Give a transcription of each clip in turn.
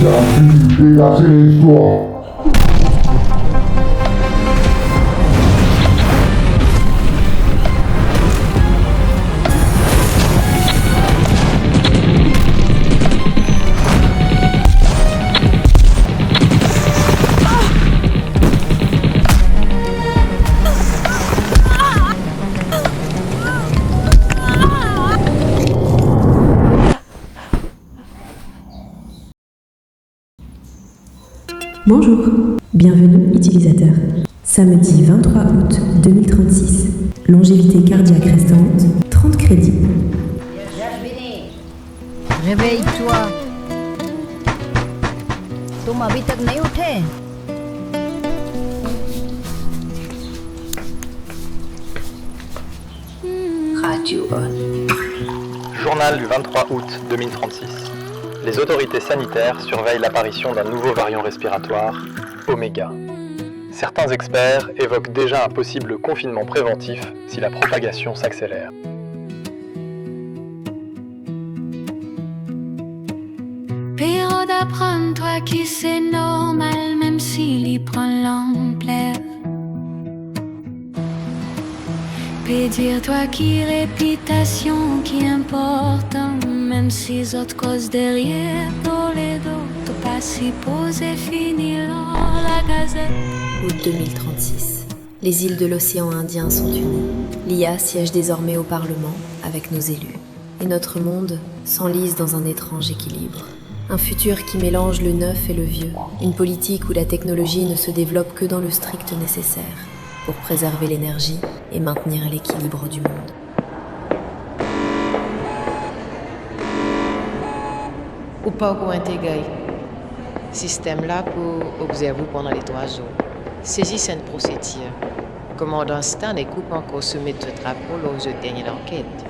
et la territoire. Bonjour, bienvenue utilisateur. Samedi 23 août 2036, longévité cardiaque restante, 30 crédits. Jasmine, réveille-toi. तुम अभी तक नहीं उठे? Radio On. Journal du 23 août 2036. Les autorités sanitaires surveillent l'apparition d'un nouveau variant respiratoire, Oméga. Certains experts évoquent déjà un possible confinement préventif si la propagation s'accélère. Pire d'apprendre, toi qui c'est normal, même s'il y prend l'ampleur. Puis dire toi qui réputation qui important, même si les autres causes derrière, pour les autres, pas si posé, fini dans la gazette. Août 2036. Les îles de l'océan Indien sont unies. L'IA siège désormais au Parlement avec nos élus. Et notre monde s'enlise dans un étrange équilibre. Un futur qui mélange le neuf et le vieux. Une politique où la technologie ne se développe que dans le strict nécessaire pour préserver l'énergie et maintenir l'équilibre du monde. Ou pas pour intégrer système là pour observer pendant les 3 jours. Saisis cette procédure. Commandant Stan et coupe encore soumettre ce drapeau lors de dernière enquête.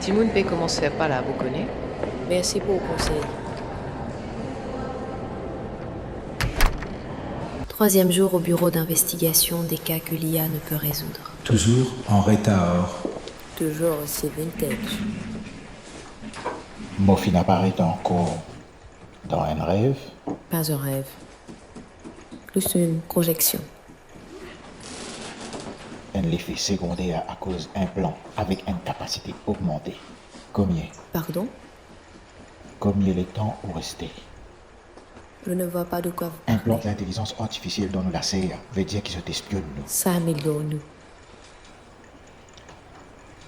Timoun peut commencer par là, vous connaissez? Merci pour le conseil. 3e jour au bureau d'investigation des cas que l'IA ne peut résoudre. Toujours en retard. Toujours aussi vintage. Morphine apparaît encore dans un rêve. Pas un rêve. Plus une projection. Un effet secondaire à cause d'un plan avec une capacité augmentée. Combien? Pardon? Combien le temps où rester? Je ne vois pas de quoi vous Un parlez. plan d'intelligence artificielle dont nous la CIA veut dire qu'ils se espionnent nous. Ça améliore nous.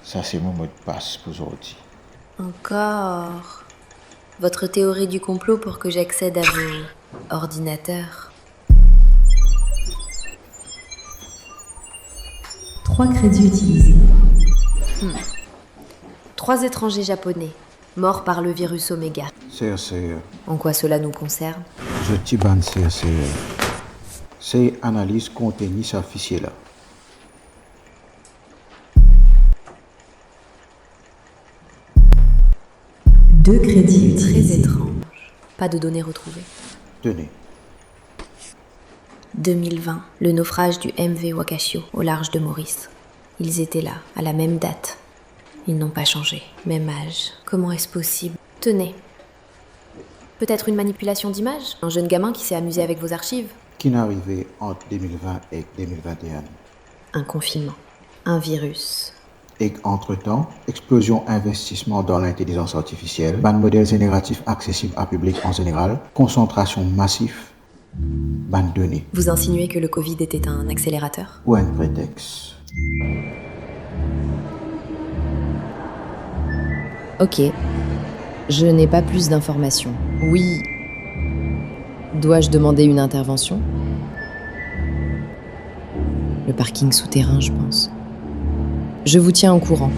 Ça c'est mon mot de passe pour aujourd'hui. Encore. Votre théorie du complot pour que j'accède à vos ordinateurs. 3 crédits utilisés. 3 étrangers japonais, morts par le virus Oméga. CRCE. En quoi cela nous concerne? Je t'ibane CRCE. C'est analyse contenu sa fichier là. Deux crédits très étranges. Pas de données retrouvées. Tenez. 2020, le naufrage du MV Wakashio au large de Maurice. Ils étaient là, à la même date. Ils n'ont pas changé. Même âge. Comment est-ce possible? Tenez. Peut-être une manipulation d'image? Un jeune gamin qui s'est amusé avec vos archives? Qui n'est arrivé entre 2020 et 2021. Un confinement. Un virus. Et entre-temps, explosion investissement dans l'intelligence artificielle, ban modèle génératif accessible à public en général, concentration massive, ban données. Vous insinuez que le Covid était un accélérateur? Ou un prétexte. Ok. Je n'ai pas plus d'informations. Oui. Dois-je demander une intervention? Le parking souterrain, je pense. Je vous tiens au courant.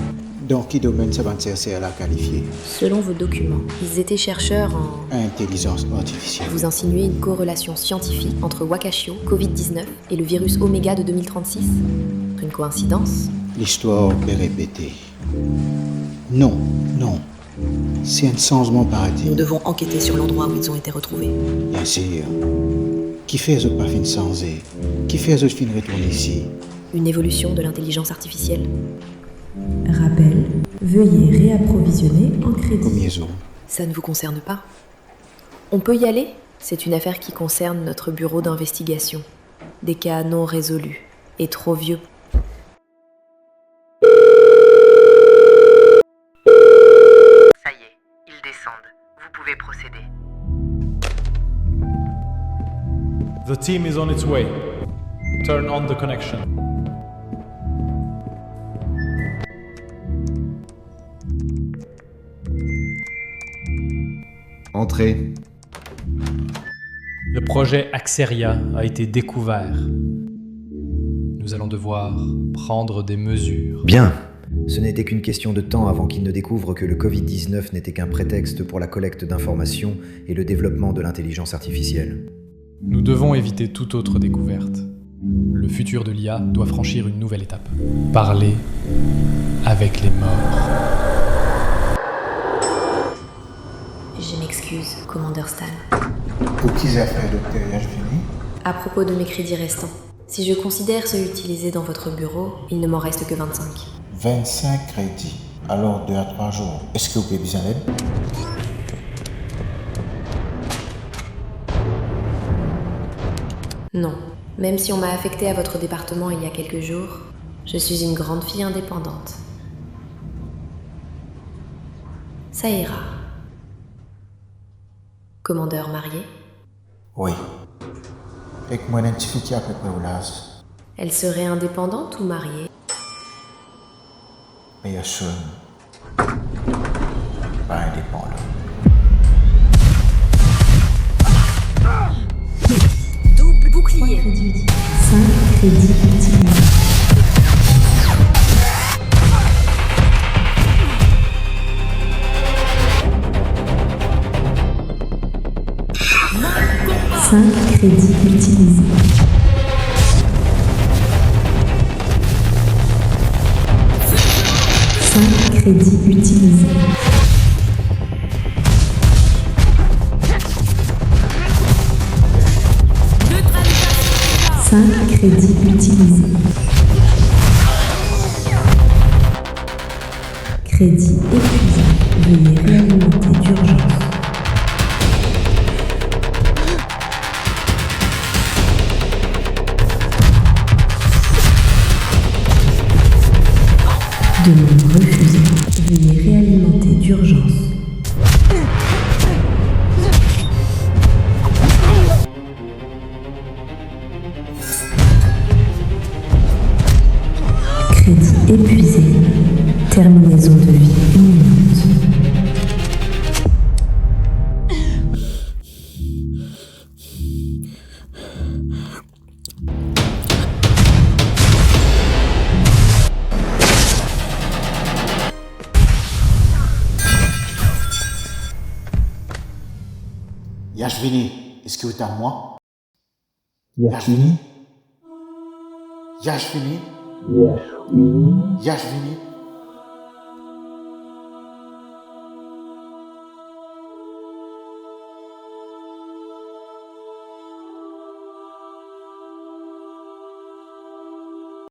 Dans quel domaine ça va CRCE à qualifier? Selon vos documents, ils étaient chercheurs en... Intelligence artificielle. Vous insinuez une corrélation scientifique entre Wakashio, Covid-19 et le virus Oméga de 2036? Une coïncidence? L'histoire est répétée. Non, non. C'est un changement de paradigme. Nous devons enquêter sur l'endroit où ils ont été retrouvés. Bien sûr. Qui fait ce pas fin changer? Qui fait ce fin retourner ici? Une évolution de l'intelligence artificielle. Rappel, veuillez réapprovisionner en crédit. Combien jours? Ça ne vous concerne pas? On peut y aller? C'est une affaire qui concerne notre bureau d'investigation. Des cas non résolus et trop vieux. Ça y est, ils descendent. Vous pouvez procéder. The team is on its way. Turn on the connection. Entrez. Le projet Axeria a été découvert. Nous allons devoir prendre des mesures. Bien. Ce n'était qu'une question de temps avant qu'ils ne découvrent que le Covid-19 n'était qu'un prétexte pour la collecte d'informations et le développement de l'intelligence artificielle. Nous devons éviter toute autre découverte. Le futur de l'IA doit franchir une nouvelle étape. Parler avec les morts. Je m'excuse, commandeur Stan. Pour qui j'ai affaire, docteur Yashvini? À propos de mes crédits restants, si je considère ceux utilisés dans votre bureau, il ne m'en reste que 25. 25 crédits. Alors 2 à 3 jours. Est-ce que vous pouvez besoin d'aide? Non. Même si on m'a affecté à votre département il y a quelques jours, je suis une grande fille indépendante. Ça ira. Commandeur marié? Oui. Avec moi, un petit foutu à peu près au las. Elle serait indépendante ou mariée? Mais il y a son. Pas indépendant. Double bouclier. 5 crédits utilisés. Cinq crédits utilisés. Cinq crédits utilisés. Cinq crédits utilisés. Crédit épuisé. Veuillez réalimenter d'urgence. Demande refusée. Veuillez réalimenter d'urgence. Crédit épuisé. Terminaison de vie imminente. Yashvini, est-ce que vous êtes à moi? Yashvini? Yashvini? Yashvini?